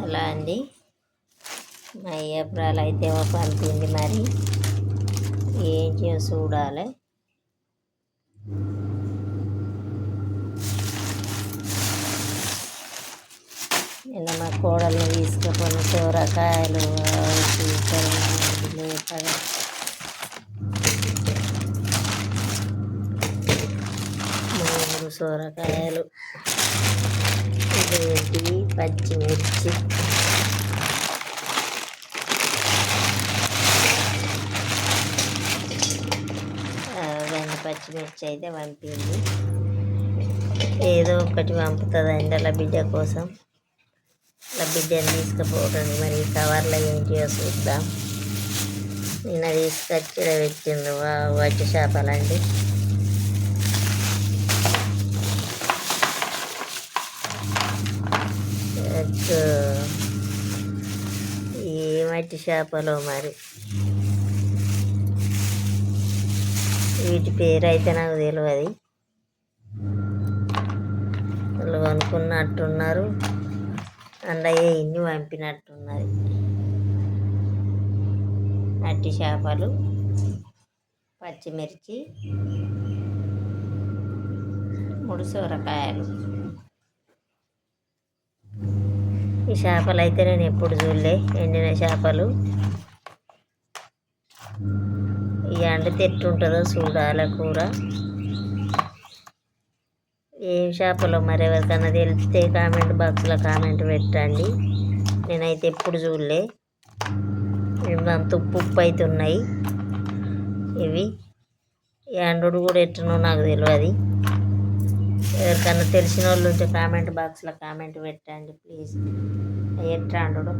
అలా అండి మా ఏప్రాలు అయితే పంపింది, మరి ఏం చేసి చూడాలి. నిన్న మా కోడల్ని తీసుకుపోయిన సోరకాయలు లేపగా 3 సోరకాయలు, ఇదేంటి పచ్చిమిర్చి, పచ్చిమిర్చి అయితే పంపింది. ఏదో ఒకటి పంపుతుందండి అలా బిడ్డ కోసం. అలా బిడ్డని తీసుకుపోతుంది. మరి కవర్లో ఏంటియో చూద్దాం. నిన్న తీసుకొచ్చి పెట్టిండు వట్టి చేపలండి. ఈ మట్టి చేపలు మరి వీటి పేరు అయితే నాకు తెలియదు. వాళ్ళు అనుకున్నట్టున్నారు, అన్నయ్య ఇన్ని పంపినట్టున్నది. మట్టి చేపలు, పచ్చిమిర్చి, 3 సొరకాయలు. ఈ చేపలు అయితే నేను ఎప్పుడు చూడలే, ఎండిన చేపలు. ఈ అండితే ఎట్లుంటుందో చూడాలి కూర. ఏం చేపలో మరి ఎవరికైనా తెలిస్తే కామెంట్ బాక్స్లో కామెంట్ పెట్టండి. నేనైతే ఎప్పుడు చూడలే. అంత ఉప్పు అయితే ఉన్నాయి ఇవి. ఈ అండు కూడా ఎట్లనో నాకు తెలియదు. ఎవరికైనా తెలిసిన వాళ్ళు ఉంటే కామెంట్ బాక్స్లో కామెంట్ పెట్టండి ప్లీజ్. ఎట్లా అండు